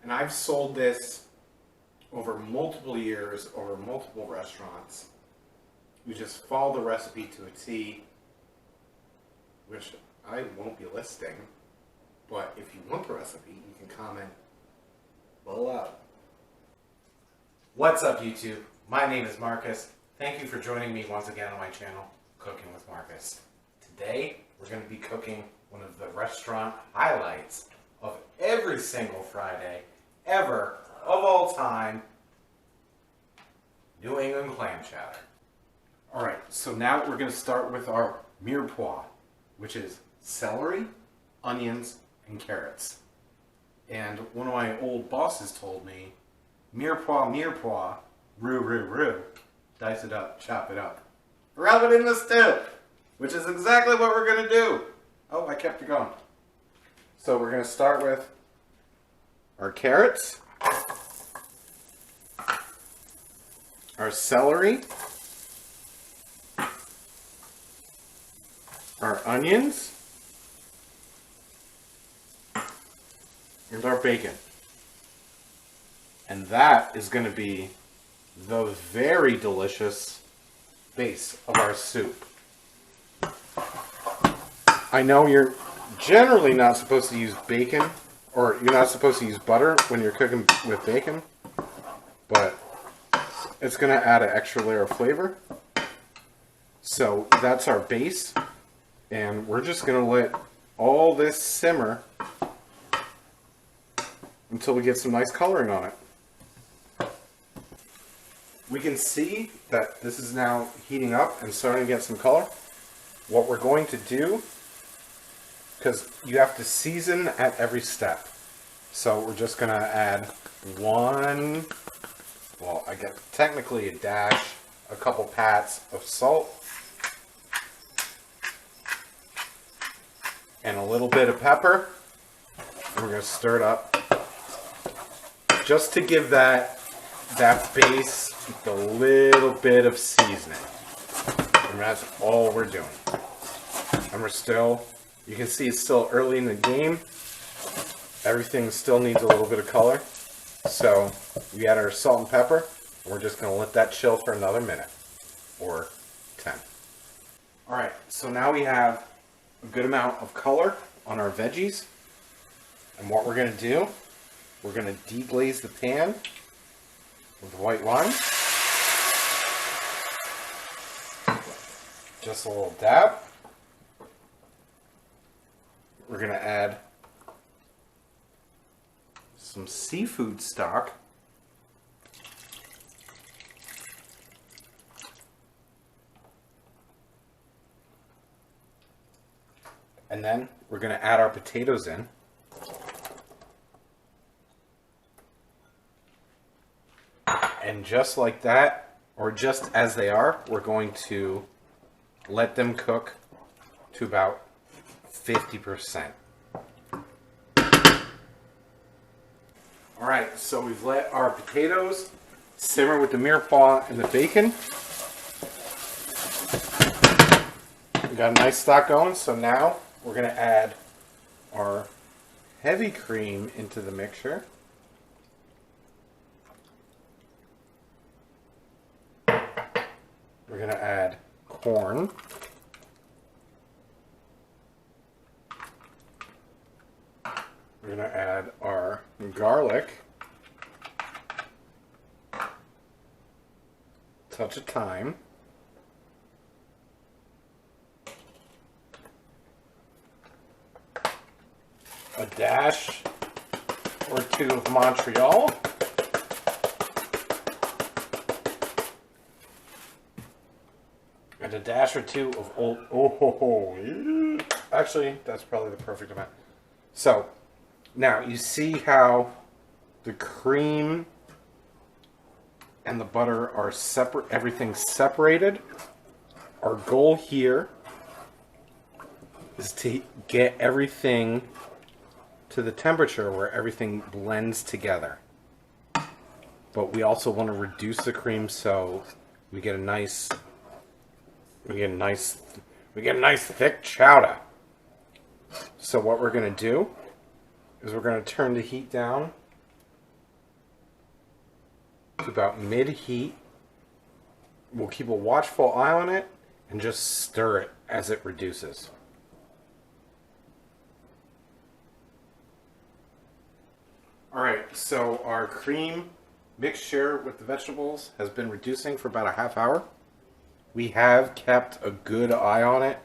And I've sold this over multiple years, over multiple restaurants. We just follow the recipe to a T, which I won't be listing. But if you want the recipe, you can comment below. What's up, YouTube? My name is Marcus. Thank you for joining me once again on my channel, Cooking with Marcus. Today, we're going to be cooking one of the restaurant highlights of every single Friday, ever, of all time, New England clam chowder. Alright, so now we're going to start with our Merepoix, which is celery, onions, and carrots. And one of my old bosses told me, Merepoix, Merepoix, roux, roux, roux. Dice it up, chop it up. Rub it in the stew, which is exactly what we're going to do. Oh, I kept it going. So we're going to start with our carrots, our celery, our onions, and our bacon. And that is going to be the very delicious base of our soup. I know you're generally not supposed to use bacon, or you're not supposed to use butter when you're cooking with bacon, but it's going to add an extra layer of flavor. So that's our base, and we're just going to let all this simmer until we get some nice coloring on it. We can see that this is now heating up and starting to get some color. What we're going to do, because you have to season at every step, so we're just going to add one, well, I guess technically a dash, a couple pats of salt, and a little bit of pepper. And we're going to stir it up just to give that base a little bit of seasoning. And that's all we're doing. And we're still, you can see it's still early in the game. Everything still needs a little bit of color. So we add our salt and pepper. And we're just going to let that chill for another minute or 10. Alright, so now we have a good amount of color on our veggies. And what we're going to do, we're going to deglaze the pan with white wine. Just a little dab. We're going to add some seafood stock. And then we're going to add our potatoes in. And just like that, or just as they are, we're going to let them cook to about 50%. Alright, so we've let our potatoes simmer with the Merepoix and the bacon. We got a nice stock going, so now we're going to add our heavy cream into the mixture. We're going to add corn. We're going to add our garlic. Touch of thyme. A dash or two of Montreal. And a dash or two of old... Oh, actually, that's probably the perfect amount. So, now you see how the cream and the butter are separate, everything's separated. Our goal here is to get everything to the temperature where everything blends together. But we also want to reduce the cream so we get a nice thick chowder. So what we're going to do is we're going to turn the heat down about mid-heat. We'll keep a watchful eye on it and just stir it as it reduces. Alright, so our cream mixture with the vegetables has been reducing for about a half hour. We have kept a good eye on it,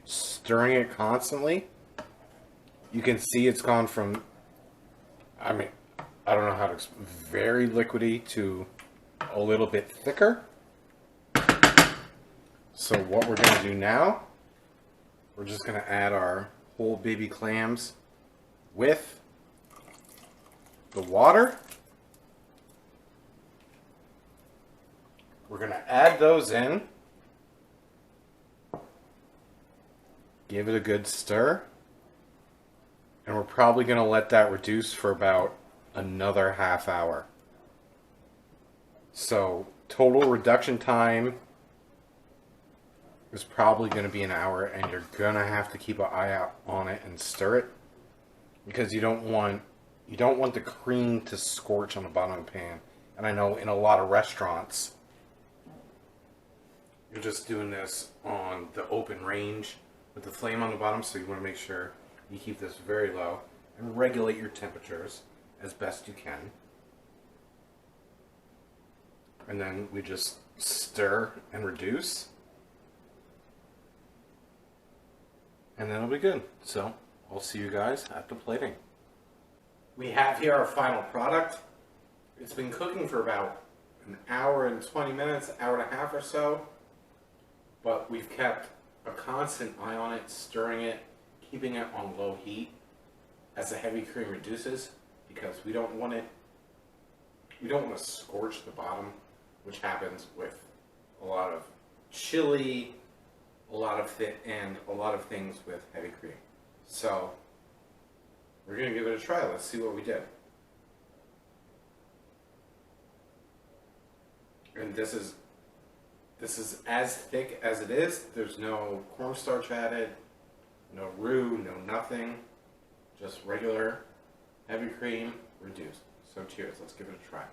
stirring it constantly. You can see it's gone from, I don't know how to explain, very liquidy to a little bit thicker. So what we're going to do now, we're just going to add our whole baby clams with the water. We're going to add those in. Give it a good stir. And we're probably going to let that reduce for about another half hour. So total reduction time is probably going to be an hour, and you're going to have to keep an eye out on it and stir it, because you don't want the cream to scorch on the bottom of the pan. And I know in a lot of restaurants, you're just doing this on the open range with the flame on the bottom, so you want to make sure you keep this very low and regulate your temperatures as best you can. And then we just stir and reduce. And then it'll be good. So I'll see you guys at the plating. We have here our final product. It's been cooking for about an hour and 20 minutes, hour and a half or so. But we've kept a constant eye on it, stirring it, keeping it on low heat as the heavy cream reduces, because we don't want to scorch the bottom, which happens with a lot of chili, a lot of things with heavy cream. So we're going to give it a try. Let's see what we did. And this is as thick as it is. There's no cornstarch added, no roux, no nothing. Just regular heavy cream reduced. So cheers. Let's give it a try.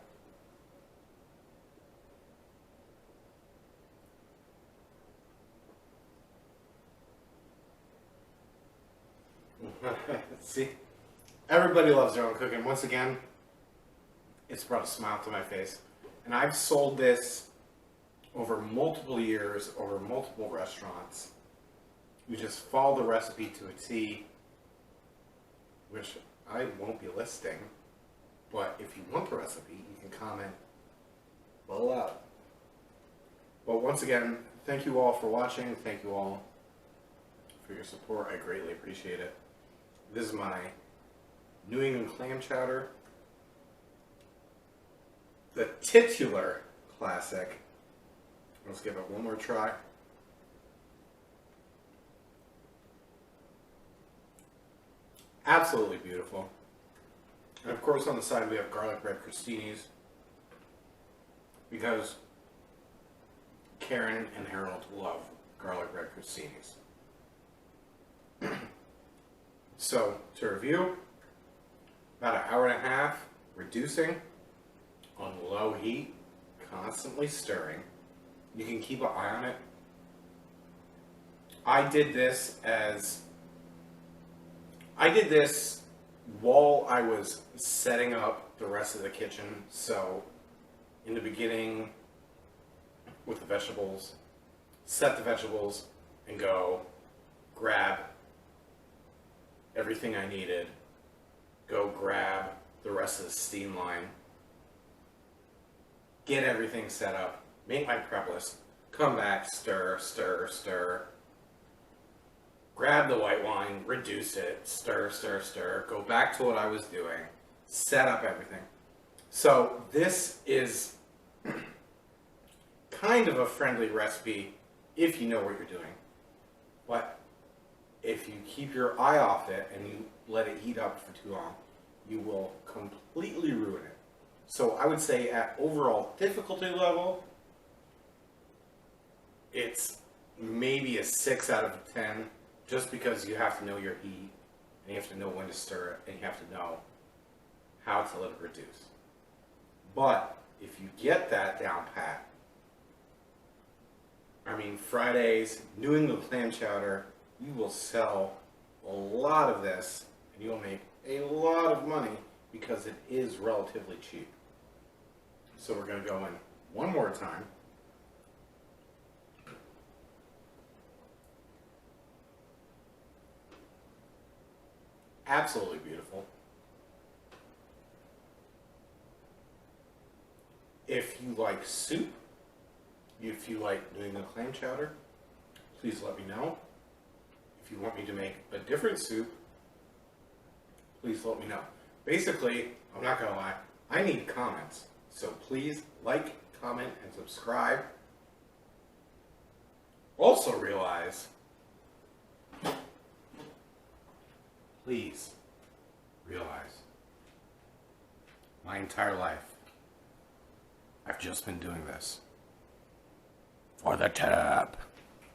See, everybody loves their own cooking. Once again, it's brought a smile to my face. And I've sold this over multiple years, over multiple restaurants. You just follow the recipe to a T, which I won't be listing. But if you want the recipe, you can comment below. But once again, thank you all for watching. Thank you all for your support. I greatly appreciate it. This is my New England Clam Chowder, the titular classic. Let's give it one more try. Absolutely beautiful. And of course on the side we have garlic bread crostinis, because Karen and Harold love garlic bread crostinis. So, to review, about an hour and a half, reducing on low heat, constantly stirring. You can keep an eye on it. I did this while I was setting up the rest of the kitchen. So, in the beginning, with the vegetables, set the vegetables and go grab everything I needed, go grab the rest of the steam line, get everything set up, make my prep list, come back, stir, stir, stir, grab the white wine, reduce it, stir, stir, stir, go back to what I was doing, set up everything. So this is kind of a friendly recipe if you know what you're doing. But if you keep your eye off it and you let it heat up for too long, you will completely ruin it. So I would say at overall difficulty level, it's maybe a 6 out of 10, just because you have to know your heat, and you have to know when to stir it, and you have to know how to let it reduce. But if you get that down pat, I mean, Friday's New England Clam Chowder, you will sell a lot of this and you'll make a lot of money because it is relatively cheap. So we're going to go in one more time. Absolutely beautiful. If you like soup, if you like New England Clam Chowder, please let me know. If you want me to make a different soup, please let me know. Basically, I'm not going to lie, I need comments. So please like, comment, and subscribe. Also realize, please realize, my entire life, I've just been doing this for the tip.